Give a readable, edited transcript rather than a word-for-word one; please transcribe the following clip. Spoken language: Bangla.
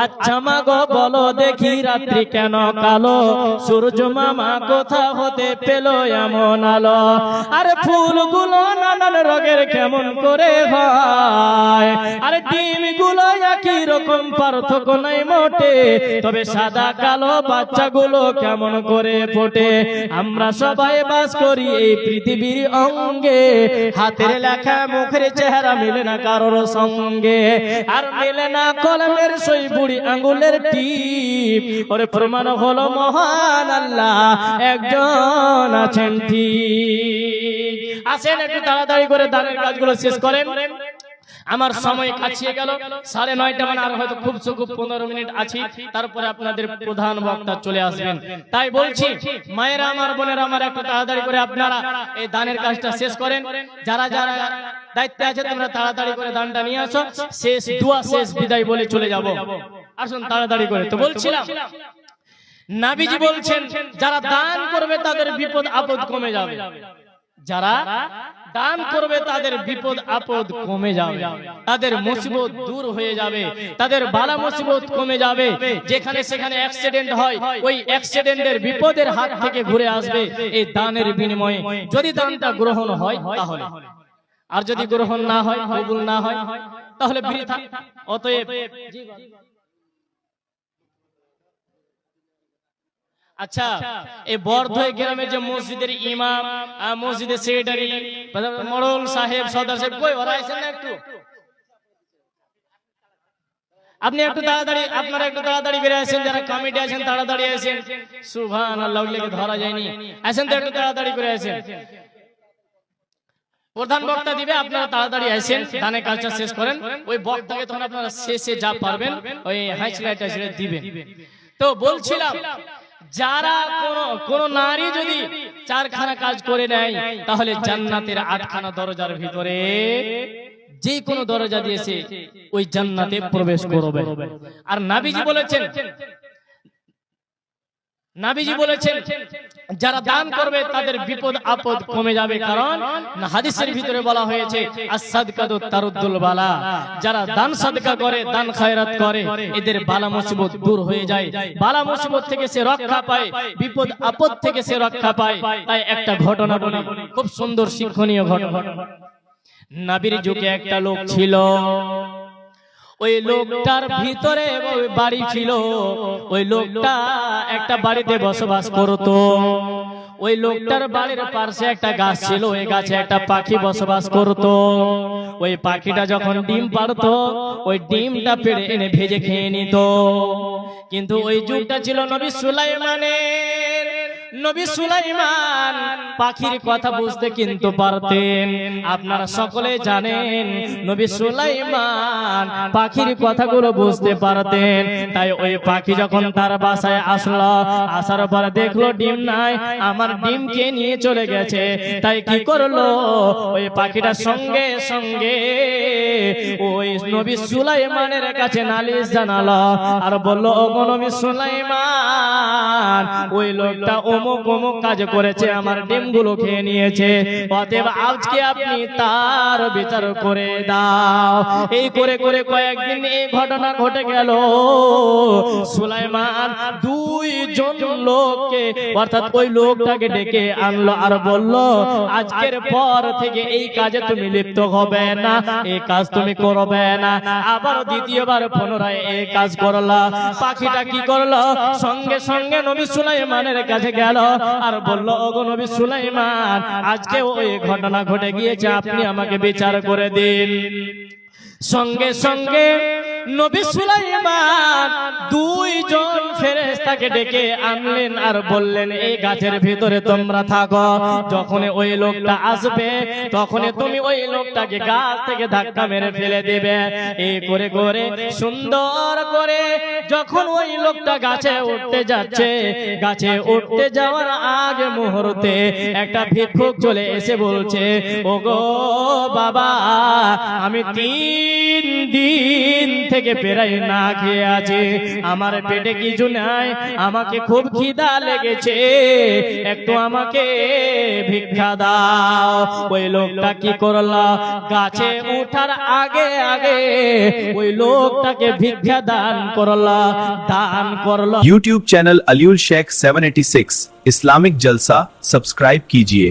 আচ্ছা মা গো বলো দেখি রাত্রি কেন কালো, সূর্য মামা কোথা হতে পেল এমন আলো? আরে ফুলগুলো নানান রঙের কেমন করে হয়, আরে ডিমগুলো একই রকম পার্থক্য নাই মোটে, তবে সাদা কালো বাচ্চাগুলো কেমন করে ফোটে? আমরা সবাই বাস করি এই পৃথিবীর অঙ্গে, হাতের লেখা মুখের চেহারা মিলে না কারোর সঙ্গে, আর মিলে না কলমের সই বুড়ি আঙ্গুলের টিপ। ওরে প্রমাণ হলো মহান আল্লাহ একজন আছেন ঠিক। আসেন একটু তাড়াতাড়ি করে দানের কাজগুলো শেষ করেন, আমার সময় কাছিয়ে গেল 9:30 মানে আর হয়তো খুব 15 মিনিট আছে, তারপরে আপনাদের প্রধান বক্তা চলে আসবেন। তাই বলছি মায়েরা আমার বোনেরা আমার একটু তাড়াতাড়ি করে আপনারা এই দানের কাজটা শেষ করেন। যারা যারা দায়িত্বে আছে তোমরা তাড়াতাড়ি করে দানটা নিয়ে আসো, শেষ দোয়া শেষ বিদায় বলে চলে যাব। আসুন তাড়াতাড়ি করে। তো বলছিলাম নবীজি বলছেন যারা দান করবে তাদের বিপদ আপদ কমে যাবে, যারা দান করবে তাদের বিপদ আপদ কমে যাবে, তাদের মুসিবত দূর হয়ে যাবে, তাদের বালা মুসিবত কমে যাবে। যেখানে সেখানে অ্যাক্সিডেন্ট হয় ওই অ্যাক্সিডেন্টের বিপদের হাত থেকে ঘুরে আসবে এই দানের বিনিময়ে, যদি দানটা গ্রহণ হয় তাহলে। আর যদি গ্রহণ না হয়, কবুল না হয়, তাহলে বৃথা। অতএব আচ্ছা এই বর্ধয় গ্রামের যে মসজিদের ইমাম, মসজিদের সেক্রেটারি, মরল সাহেব, সর্দার সাহেব কই ওরা আছেন না? একটু আপনি একটু তাড়াতাড়ি, আপনারা একটু তাড়াতাড়ি করে আসেন, যারা কমিটি আছেন তাড়াতাড়ি আসেন। সুবহানাল্লাহ লেগে ধরা যায়নি, আসেন তো একটু তাড়াতাড়ি করে আসেন। প্রধান বক্তা দিবে, আপনারা তাড়াতাড়ি আসেন, দানের কাজটা শেষ করেন। ওই বক্তাকে তখন আপনারা শেষে যা পারবেন ওই হাইলাইটটা ছেড়ে দিবেন। তো বলছিলাম যারা কোন নারী যদি 4খানা কাজ করে নেয় তাহলে জান্নাতের 8খানা দরজার ভিতরে যে কোনো দরজা দিয়েছে ওই জান্নাতে প্রবেশ করবে। আর নবীজি বলেছেন যারা দান করবে তাদের বিপদ আপদ কমে যাবে, কারণ হাদিসের ভিতরে বলা হয়েছে as-সাদকাতু তারুদ্দুল বালা, যারা দান সাদকা করে, দান খায়রাত করে, এদের বালা মুসিবত দূর হয়ে যায়, বালা মুসিবত থেকে সে রক্ষা পায়, বিপদ আপদ থেকে সে রক্ষা পায়। তাই একটা ঘটনা বলি, খুব সুন্দর শিক্ষণীয় ঘটনা। নবীর যুগে একটা লোক ছিল, ওই লোকটার ভিতরে ওই বাড়ি ছিল, ওই লোকটা একটা বাড়িতে বসবাস করত। ওই লোকটার বাড়ির পাশে একটা গাছ ছিল, ওই গাছে একটা পাখি বসবাস করত। ওই পাখিটা যখন ডিম পাড়তো ওই ডিমটা পেড়ে এনে ভেজে খেয়ে নিত। কিন্তু ওই যুগটা ছিল নবী সুলাইমানের। নবী সুলাইমান পাখির কথা বুঝতে কিন্তু পারতেন। আপনারা সকলে জানেন নবী সুলাইমান পাখির কথাগুলো বুঝতে পারতেন। তাই ওই পাখি যখন তার বাসায় আসলো, আসার পর দেখলো ডিম নাই, আমার ডিমকে নিয়ে চলে গেছে। তাই কি করলো, ওই পাখিটা সঙ্গে সঙ্গে ওই নবী সুলাইমানের কাছে নালিশ জানালো আর বলল, ওগো নবী সুলাইমান, ওই লোকটা অমুক অমুক কাজ করেছে, আমার ডিমগুলো খেয়ে নিয়েছে, অতএব আজকে আপনি তার বিচার করে দাও। এই করে করে কয়েকদিন এই ঘটনা ঘটে গেল। সুলাইমান 2 জন লোককে অর্থাৎ ওই লোকটাকে ডেকে আনলো আর বলল, আজকের পর থেকে এই কাজে তুমি লিপ্ত হবে না, এই কাজ তুমি করবে না। আবার দ্বিতীয়বার পুনরায় এই কাজ করলা। পাখিটা কি করলো, সঙ্গে সঙ্গে নবী সুলাইমানের কাছে গেল আর বলল, ওগো নবী সুলাইমান, আজকে ওই ঘটনা ঘটে গিয়েছে, আপনি আমাকে বিচার করে দিন। সঙ্গে সঙ্গে নবী সুলাইমান 2 জন ফেরেশতাকে ডেকে আনলেন আর বললেন, এই গাছের ভিতরে তোমরা থাকো, যখন ওই লোকটা আসবে তখন তুমি ওই লোকটাকে গাছ থেকে ধাক্কা মেরে ফেলে দিবে। এই করে করে সুন্দর করে যখন ওই লোকটা গাছে উঠতে যাচ্ছে, গাছে উঠতে যাওয়ার আগে মুহূর্তে একটা ভিক্ষুক চলে এসে বলছে, ওগো বাবা, আমি 3 দিন থেকে প্রায় না খেয়ে আছি, আমার পেটে কিছু নাই, আমাকে খুব খিদা লেগেছে, একটু আমাকে ভিক্ষা দাও। ওই লোকটা কি করলো, গাছে উঠার আগে আগে ওই লোকটাকে ভিক্ষা দান করলো। YouTube channel Aliul Sheikh 786 Islamic जलसा सब्सक्राइब कीजिए।